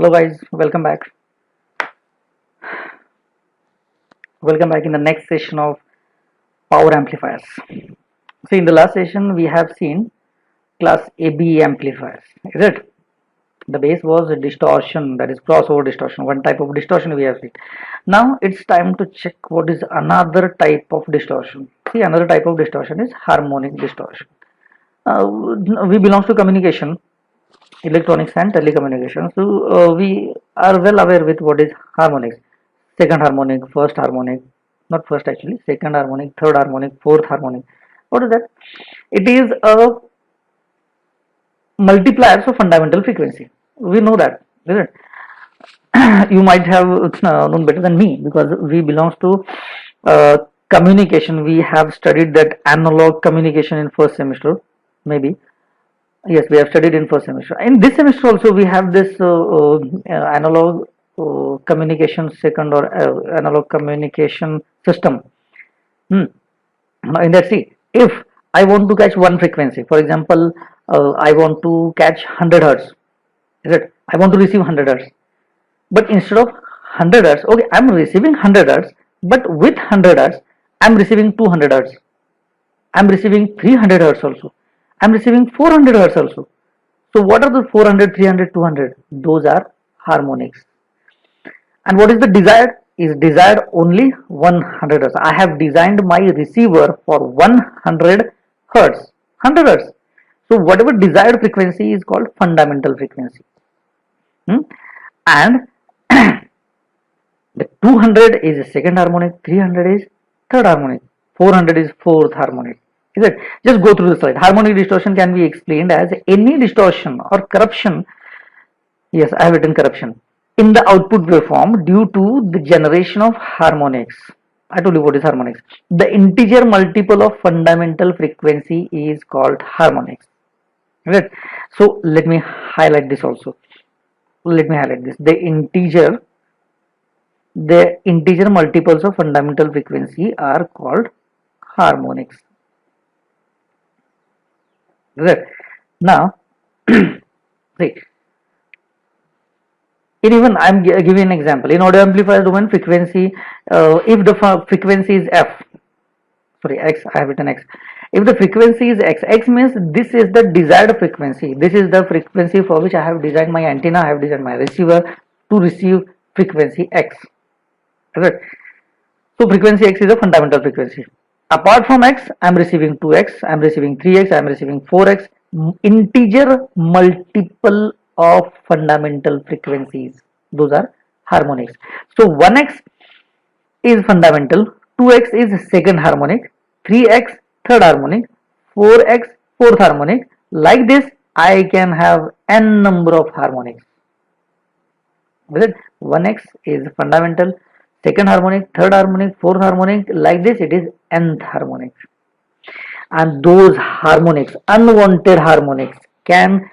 Hello guys, welcome back. Welcome back in the next session of power amplifiers. So in the last session we have seen class AB amplifiers. Is it? The base was a distortion, that is crossover distortion. One type of distortion we have seen. Now it's time to check what is another type of distortion. See, another type of distortion is harmonic distortion. We belong to communication, electronics and telecommunication. So we are well aware with what is harmonics. Second harmonic, first harmonic, not first actually, second harmonic, third harmonic, fourth harmonic. What is that? It is a multipliers of fundamental frequency. We know that, isn't it? You might have known better than me because we belongs to communication. We have studied that analog communication in first semester, maybe. Yes, we have studied in first semester. In this semester also we have this analog communication second or analog communication system. Now in that, see, if I want to catch one frequency, for example, I want to catch 100 hertz, is it? I want to receive 100 hertz, but instead of 100 hertz, okay, I'm receiving 100 hertz, but with 100 hertz, I'm receiving 200 hertz, I'm receiving 300 hertz also, I'm receiving 400 hertz also. So what are the 400, 300, 200? Those are harmonics. And what is the desired? Is desired only 100 hertz. I have designed my receiver for 100 hertz. 100 hertz. So whatever desired frequency is called fundamental frequency. And the 200 is a second harmonic, 300 is third harmonic, 400 is fourth harmonic. Is it? Just go through the slide. Harmonic distortion can be explained as any distortion or corruption. Yes, I have written corruption in the output waveform due to the generation of harmonics. I told you what is harmonics. The integer multiple of fundamental frequency is called harmonics. Right? So let me highlight this also. Let me highlight this. The integer multiples of fundamental frequency are called harmonics. Right? Now, see. In even I'm giving an example. In audio amplifier domain, frequency, if the frequency is f, sorry, x, I have written x. If the frequency is x, x means this is the desired frequency. This is the frequency for which I have designed my antenna, I have designed my receiver to receive frequency x. Right? So frequency x is a fundamental frequency. Apart from x, I am receiving 2x, I am receiving 3x, I am receiving 4x, integer multiple of fundamental frequencies. Those are harmonics. So 1x is fundamental, 2x is second harmonic, 3x third harmonic, 4x fourth harmonic. Like this, I can have n number of harmonics. With it, 1x is fundamental, second harmonic, third harmonic, fourth harmonic. Like this, it is nth harmonic. And those harmonics, unwanted harmonics, can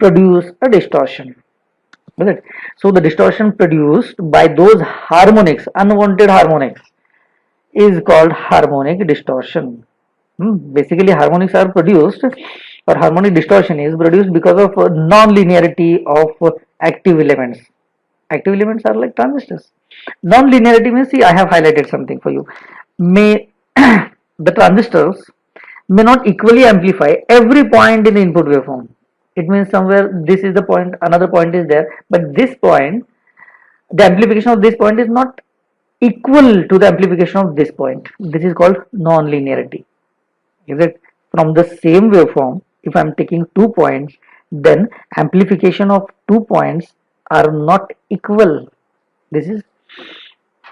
produce a distortion. So the distortion produced by those harmonics, unwanted harmonics, is called harmonic distortion. Basically, harmonics are produced, or harmonic distortion is produced because of non-linearity of active elements. Active elements are like transistors. Non-linearity means, see, I have highlighted something for you. May the transistors may not equally amplify every point in the input waveform. It means somewhere this is the point, another point is there, but this point, the amplification of this point is not equal to the amplification of this point. This is called non-linearity. Is it? From the same waveform, if I am taking 2 points, then amplification of 2 points are not equal. This is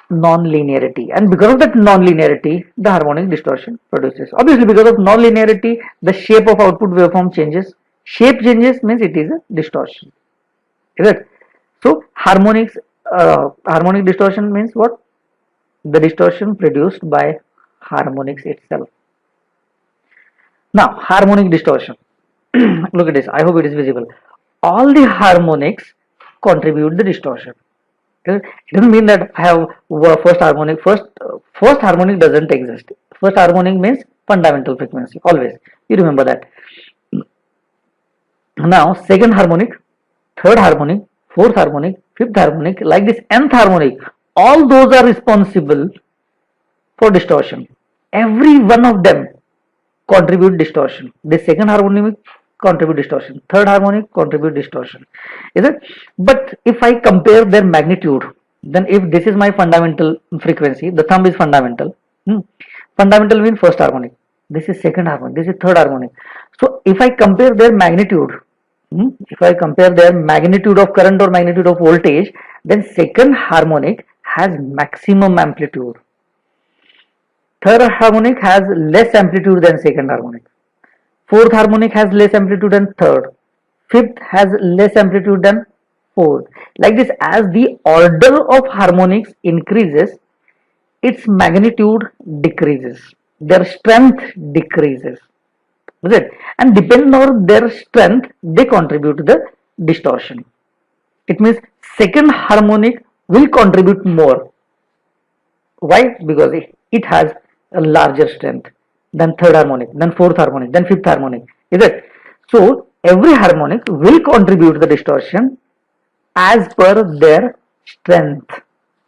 non-linearity, and because of that non-linearity, the harmonic distortion produces. Obviously, because of non-linearity, the shape of output waveform changes. Shape changes means it is a distortion. Is it? So harmonic distortion means what? The distortion produced by harmonics itself. Now, harmonic distortion. Look at this. I hope it is visible. All the harmonics contribute the distortion. It doesn't mean that I have first harmonic. First harmonic doesn't exist. First harmonic means fundamental frequency. Always. You remember that. Now, second harmonic, third harmonic, fourth harmonic, fifth harmonic, like this nth harmonic, all those are responsible for distortion. Every one of them contribute distortion. The second harmonic contribute distortion. Third harmonic contribute distortion. Is it? But if I compare their magnitude, then if this is my fundamental frequency, the thumb is fundamental. Fundamental means first harmonic. This is second harmonic. This is third harmonic. So if I compare their magnitude, if I compare their magnitude of current or magnitude of voltage, then second harmonic has maximum amplitude. Third harmonic has less amplitude than second harmonic. Fourth harmonic has less amplitude than third. Fifth has less amplitude than fourth. Like this, as the order of harmonics increases, its magnitude decreases. Their strength decreases. Is it? And depending on their strength, they contribute to the distortion. It means second harmonic will contribute more. Why? Because it has a larger strength than third harmonic, then fourth harmonic, then fifth harmonic. Is it? So every harmonic will contribute the distortion as per their strength.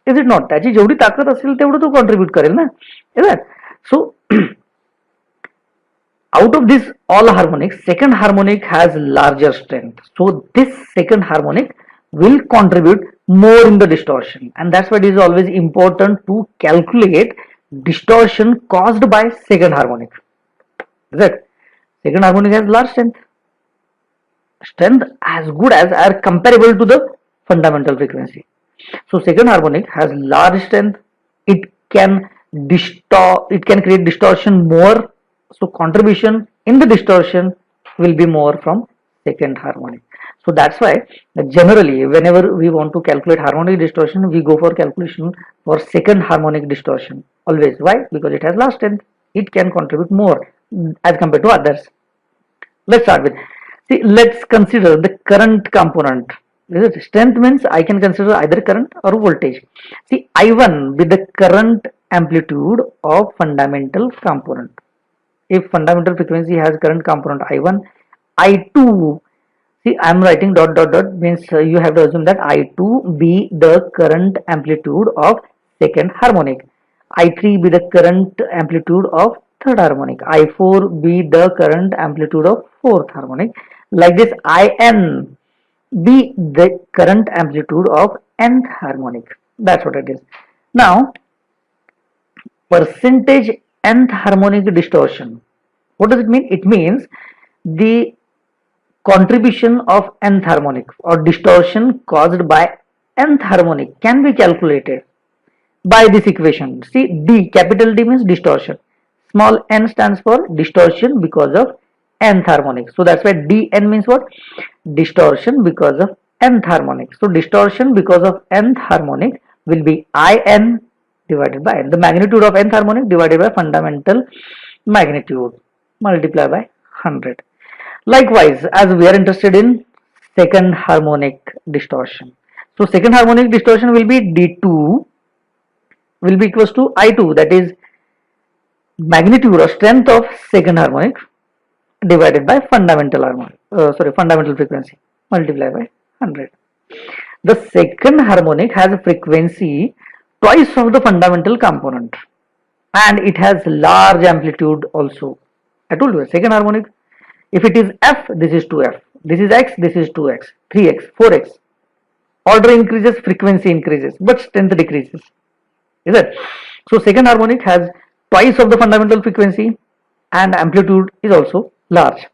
Is it not? त्याची जेवढी ताकद असेल तेवढं तो contribute करेल ना. Is it? So out of this all harmonics, second harmonic has larger strength. So this second harmonic will contribute more in the distortion, and that's why it is always important to calculate distortion caused by second harmonic. That second harmonic has large strength as good as are comparable to the fundamental frequency. So second harmonic has large strength. It can create distortion more. So contribution in the distortion will be more from second harmonic. So that's why generally whenever we want to calculate harmonic distortion, we go for calculation for second harmonic distortion. Always. Why? Because it has large strength. It can contribute more as compared to others. Let's start with. See, let's consider the current component. Strength means I can consider either current or voltage. See, I1 with the current amplitude of fundamental component. If fundamental frequency has current component I1, I2, see, I am writing dot dot dot means you have to assume that I2 be the current amplitude of second harmonic, I3 be the current amplitude of third harmonic, I4 be the current amplitude of fourth harmonic. Like this, IN be the current amplitude of nth harmonic. That's what it is. Now, percentage nth harmonic distortion. What does it mean? It means the contribution of nth harmonic or distortion caused by nth harmonic can be calculated by this equation. See, D, capital D means distortion. Small n stands for distortion because of nth harmonic. So that's why Dn means what? Distortion because of nth harmonic. So distortion because of nth harmonic will be In divided by n. The magnitude of nth harmonic divided by fundamental magnitude multiplied by 100. Likewise, as we are interested in second harmonic distortion. So second harmonic distortion will be D2 will be equals to I2, that is magnitude or strength of second harmonic divided by fundamental harmonic, fundamental frequency multiplied by 100. The second harmonic has a frequency twice of the fundamental component and it has large amplitude also. I told you, second harmonic, if it is F, this is 2F, this is X, this is 2X, 3X, 4X. Order increases, frequency increases, but strength decreases. Is it? So second harmonic has twice of the fundamental frequency and amplitude is also large.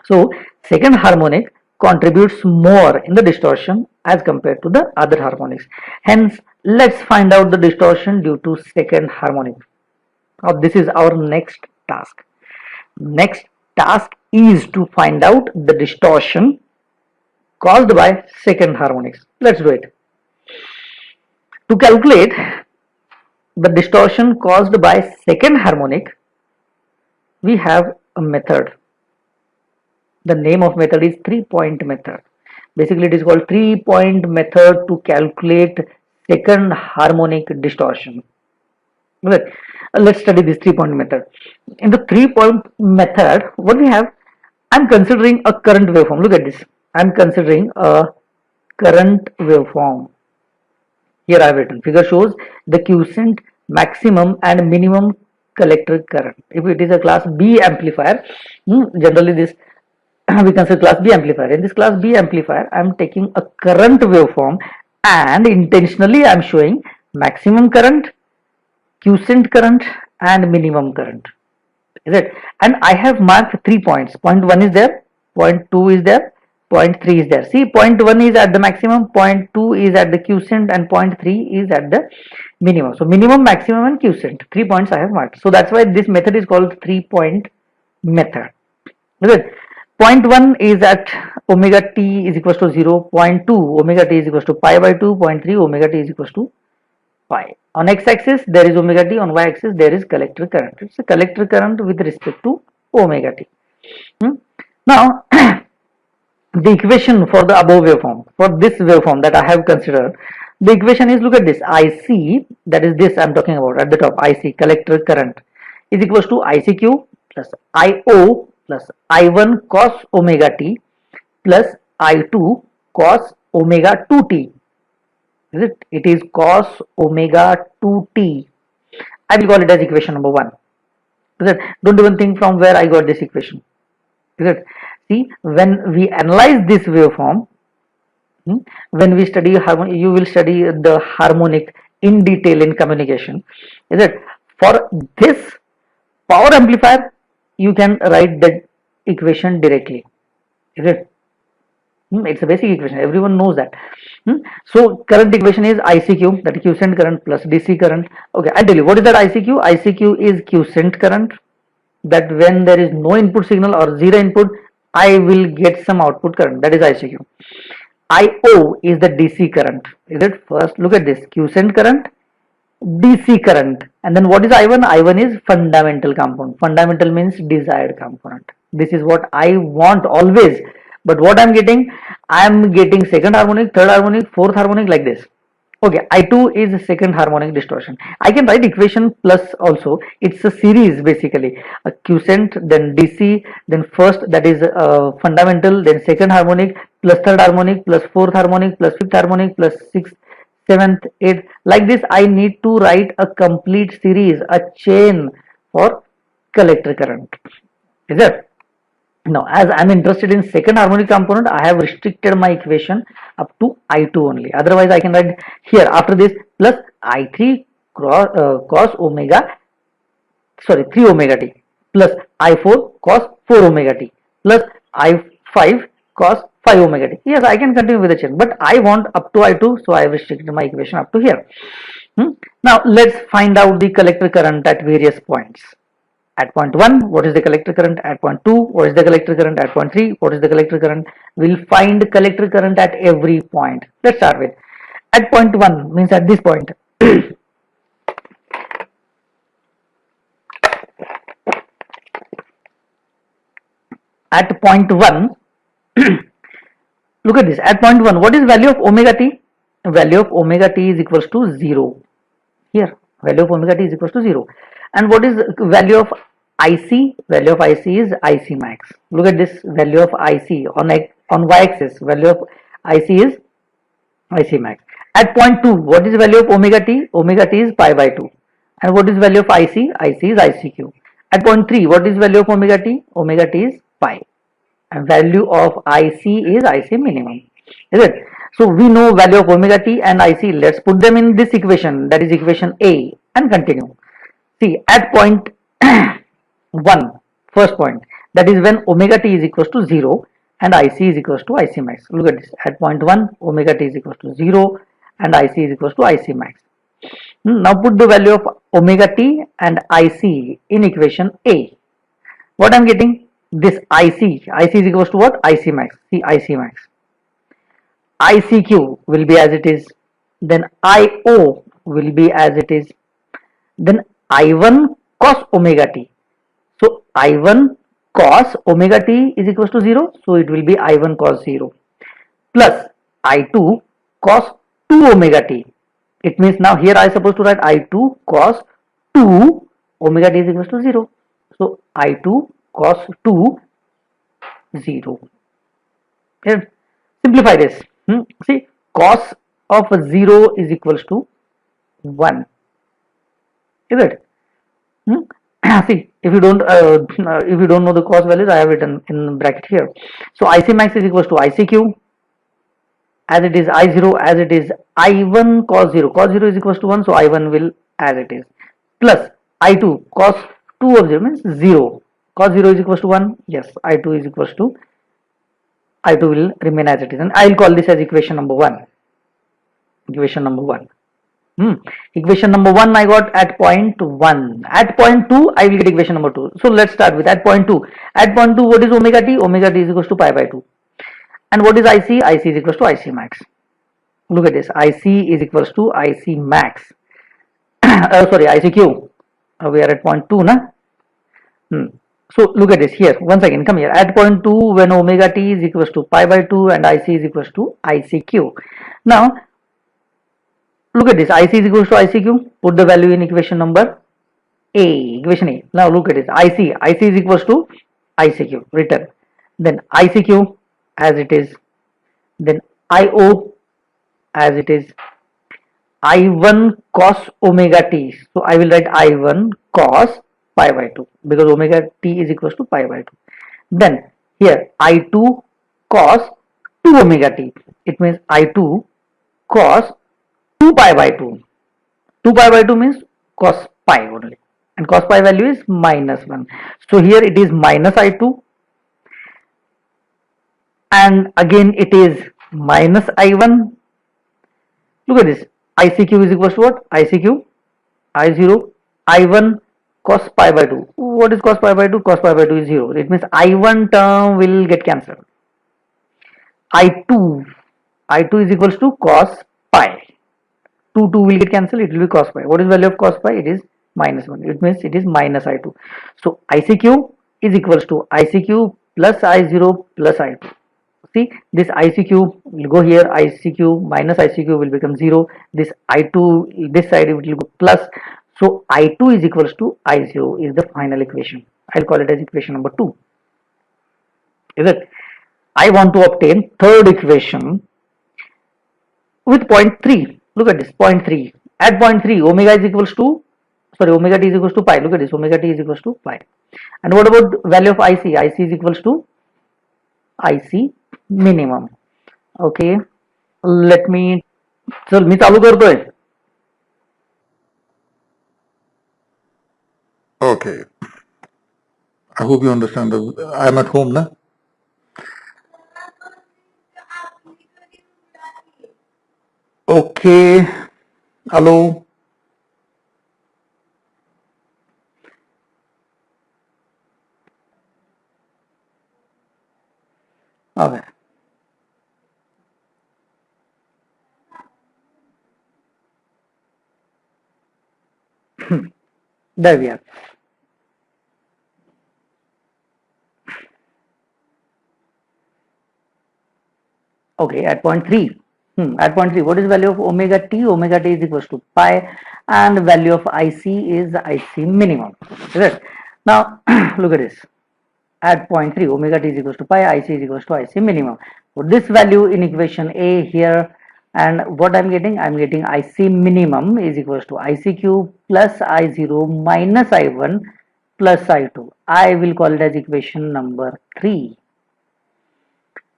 So second harmonic contributes more in the distortion as compared to the other harmonics. Hence, let's find out the distortion due to second harmonic. Now this is our next task. Next task is to find out the distortion caused by second harmonics. Let's do it. To calculate the distortion caused by second harmonic, we have a method. The name of method is 3-point method. Basically, it is called 3-point method to calculate second harmonic distortion. Let's study this 3-point method. In the 3-point method, what we have, I'm considering a current waveform. Look at this. I'm considering a current waveform. Here I have written, figure shows the quiescent maximum and minimum collector current. If it is a class B amplifier, generally this we consider class B amplifier. In this class B amplifier, I am taking a current waveform and intentionally I am showing maximum current, quiescent current and minimum current. Is it? And I have marked 3 points. Point 1 is there, point 2 is there, point 3 is there. See, point 1 is at the maximum, point 2 is at the quiescent and point 3 is at the minimum. So minimum, maximum and quiescent. 3 points I have marked. So that's why this method is called 3-point method. Is it? Point 1 is at omega t is equals to 0, point 2 omega t is equals to pi by 2, point 3 omega t is equals to pi. On x-axis there is omega t, on y-axis there is collector current. It's a collector current with respect to omega t. Now the equation for the above waveform, for this waveform that I have considered, the equation is, look at this, IC, that is this I am talking about at the top, IC, collector current, is equals to ICQ plus IO plus I1 cos omega t plus I2 cos omega 2t. Is it? It is cos omega 2t. I will call it as equation number 1. Is it? Don't even think from where I got this equation. Is it? See, when we analyze this waveform, when we study harmonic, you will study the harmonic in detail in communication. Is it? For this power amplifier, you can write that equation directly. Is it? It's a basic equation, everyone knows that. So current equation is ICQ, that is quiescent current plus DC current. Okay, I'll tell you what is that ICQ. ICQ is quiescent current, that when there is no input signal or zero input, I will get some output current, that is ICQ. IO is the DC current. Is it? First look at this, quiescent current, DC current, and then what is I1? I1 is fundamental component. Fundamental means desired component. This is what I want always. But what I'm getting? I'm getting second harmonic, third harmonic, fourth harmonic, like this. Okay, I2 is second harmonic distortion. I can write equation plus also. It's a series basically. A quiescent, then DC, then first, that is fundamental, then second harmonic, plus third harmonic, plus fourth harmonic, plus fifth harmonic, plus sixth, seventh, eighth. Like this, I need to write a complete series, a chain for collector current. Is it? Now, as I am interested in second harmonic component, I have restricted my equation up to I2 only. Otherwise, I can write here after this plus I3 cos omega, sorry, 3 omega t plus I4 cos 4 omega t plus I5 cos 5 omega t. Yes, I can continue with the chain, but I want up to I2, so I have restricted my equation up to here. Now, let's find out the collector current at various points. At point 1, what is the collector current? At point 2, what is the collector current? At point 3, what is the collector current? We'll find collector current at every point. Let's start with at point 1, means at this point. At point 1, look at this. At point 1, what is value of omega t? Value of omega t is equals to 0. Here, value of omega t is equals to 0. And what is value of IC? Value of IC is IC max. Look at this value of IC on y-axis. Value of IC is IC max. At point 2, what is value of omega t? Omega t is pi by 2. And what is value of IC? IC is ICQ. At point 3, what is value of omega t? Omega t is pi. And value of IC is IC minimum. Is it? So we know value of omega t and IC. Let's put them in this equation, that is equation A, and continue. See, at point 1, first point, that is when omega t is equals to 0 and IC is equals to IC max. Look at this. At point 1, omega t is equals to 0 and IC is equals to IC max. Now put the value of omega t and IC in equation A. What I'm getting? This IC is equals to what? IC max. See, IC max. ICQ will be as it is. Then IO will be as it is. Then I1 cos omega t. So I1 cos omega t is equals to 0. So it will be I1 cos 0 plus I2 cos 2 omega t. It means now here I am supposed to write I2 cos 2 omega t is equals to 0. So I2 cos 2 0. Simplify this. See, cos of 0 is equals to 1, is it? See, if you don't know the cos values, I have written in bracket here. So IC max is equals to ICQ, as it is I0, as it is I1 cos 0. Cos 0 is equals to 1, so I1 will as it is. Plus I2 cos 2 of 0 means 0. Cos 0 is equals to 1. Yes, I2 is equals to I2 will remain as it is. And I will call this as equation number 1. Equation number 1. Equation number 1 I got at point 1. At point 2 I will get equation number 2. So let's start with at point 2. At point 2 what is omega t? Omega t is equals to pi by 2. And what is IC? IC is equals to IC max. Look at this. IC is equals to IC max. Sorry, ICQ. We are at point 2, na? So look at this here. Once again, come here. At point 2, when omega t is equals to pi by 2 and IC is equals to ICQ. Now, look at this. IC is equals to ICQ. Put the value in equation number A. Equation A. Now look at this. IC is equals to ICQ. Written. Then ICQ as it is. Then IO as it is. I1 cos omega t. So I will write I1 cos pi by 2 because omega t is equals to pi by 2. Then here I2 cos 2 omega t. It means I2 cos 2 pi by 2. 2 pi by 2 means cos pi only. And cos pi value is minus 1. So here it is minus I2. And again it is minus I1. Look at this. ICQ is equals to what? ICQ, I0, I1 cos pi by 2. What is cos pi by 2? Cos pi by 2 is 0. It means I1 term will get cancelled. I2 is equals to cos pi. 2 will get cancelled. It will be cos pi. What is value of cos pi? It is minus 1. It means it is minus I2. So ICQ is equals to ICQ plus I0 plus I2. See, this ICQ will go here, ICQ minus ICQ will become 0. This I2, this side it will go plus. So I2 is equals to I0 is the final equation. I'll call it as equation number 2. Is it? I want to obtain third equation with point 3. Look at this, point 3. At point 3, omega is equals to, omega t is equals to pi. Look at this, omega t is equals to pi. And what about value of IC? IC is equals to IC minimum. Okay, let me, चल मी चालू करतोय. Okay. I hope you understand. I'm at home, na? Okay. Hello. Okay. There we are. Okay, at point 3. At point 3, what is value of omega t? Omega t is equals to pi, and value of IC is IC minimum. Is it? Now, look at this. At point 3, omega t is equals to pi, IC is equals to IC minimum. Put this value in equation A here, and what I'm getting? I'm getting IC minimum is equals to ICQ plus I0 minus I1 plus I2. I will call it as equation number 3.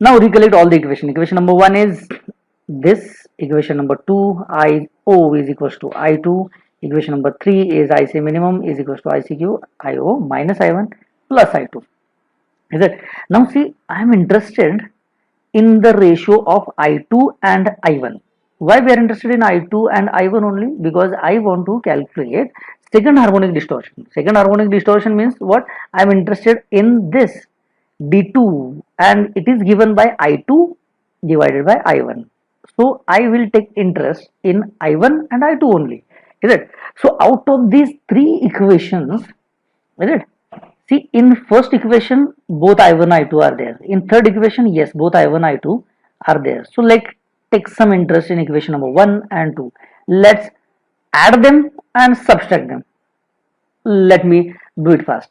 Now recollect all the equation. Equation number 1 is this. Equation number 2, IO is equals to I2. Equation number 3 is IC minimum is equals to ICQ, IO minus I1 plus I2. Is it? Now see, I am interested in the ratio of I2 and I1. Why we are interested in I2 and I1 only? Because I want to calculate second harmonic distortion. Second harmonic distortion means what? I am interested in this D2 and it is given by I2 divided by I1. So I will take interest in I1 and I2 only. Is it? So out of these three equations, is it? See, in first equation, both I1 I2 are there. In third equation, yes, both I1 I2 are there. So let's take some interest in equation number 1 and 2. Let's add them and subtract them. Let me do it fast.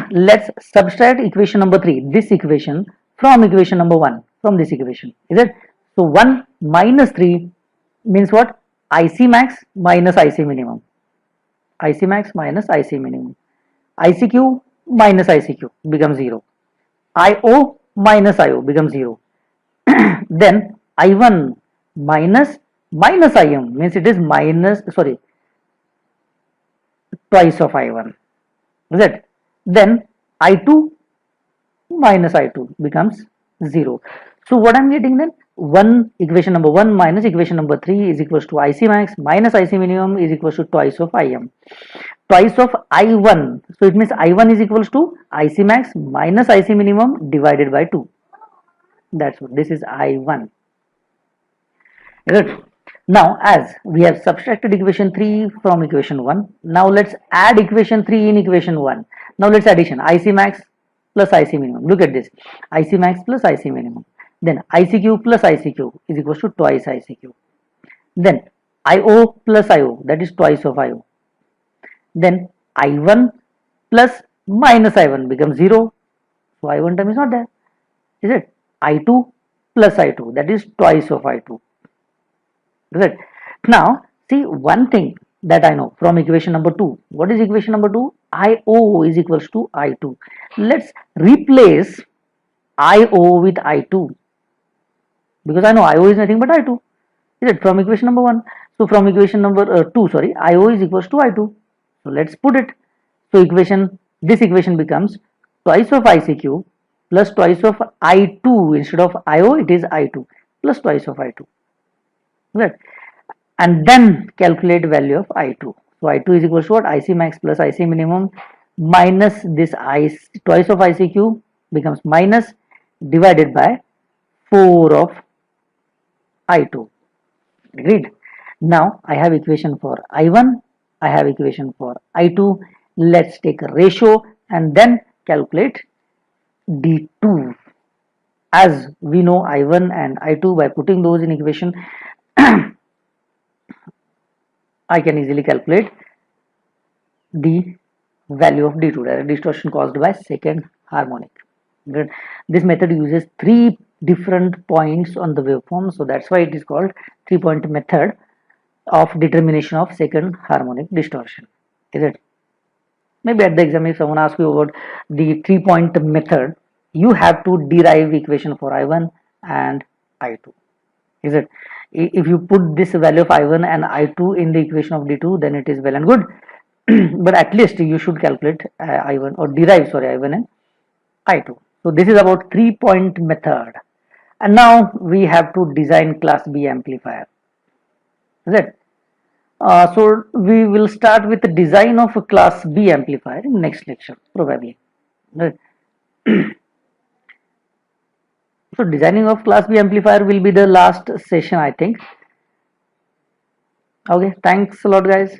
Let's subtract equation number 3, this equation, from equation number 1, from this equation. Is it? So 1 minus 3 means what? IC max minus IC minimum. IC max minus IC minimum. ICQ minus ICQ becomes 0. IO minus IO becomes 0. Then I1 minus minus IM means it is minus, sorry, twice of I1. Is it? Then I2 minus I2 becomes 0. So what I'm getting then? Equation number 1 minus equation number 3 is equals to IC max minus IC minimum is equals to twice of IM. Twice of I1. So it means I1 is equals to IC max minus IC minimum divided by 2. That's what this is I1. Good. Now as we have subtracted equation 3 from equation 1, now let's add equation 3 in equation 1. Now let's addition IC max plus IC minimum. Look at this. IC max plus IC minimum. Then ICQ plus ICQ is equals to twice ICQ. Then IO plus IO, that is twice of IO. Then I1 plus minus I1 becomes 0. So I1 term is not there. Is it? I2 plus I2, that is twice of I2. Is it? Now see one thing that I know from equation number 2. What is equation number 2? IO is equals to I2. Let's replace IO with I2 because I know IO is nothing but I2. Is it? From equation number 1. So from equation number 2, sorry, IO is equals to I2. So let's put it. So this equation becomes twice of ICQ plus twice of I2. Instead of IO, it is I2 plus twice of I2. Right? And then calculate value of I2. So I2 is equals to what? IC max plus IC minimum minus this twice of ICQ becomes minus divided by 4 of I2. Agreed? Now I have equation for I1, I have equation for I2. Let's take a ratio and then calculate D2. As we know I1 and I2, by putting those in equation, I can easily calculate the value of D2, direct distortion caused by second harmonic. Good. This method uses 3 different points on the waveform, so that's why it is called 3-point method of determination of second harmonic distortion. Is it? Maybe at the exam if someone asks you about the 3-point method, you have to derive equation for I1 and I2. Is it? If you put this value of I1 and I2 in the equation of D2, then it is well and good. But at least you should calculate I1 or derive, sorry, I1 and I2. So this is about 3-point method. And now we have to design class B amplifier. Is it? So we will start with the design of a class B amplifier in next lecture probably. Right. So designing of class B amplifier will be the last session, I think. Okay, thanks a lot guys.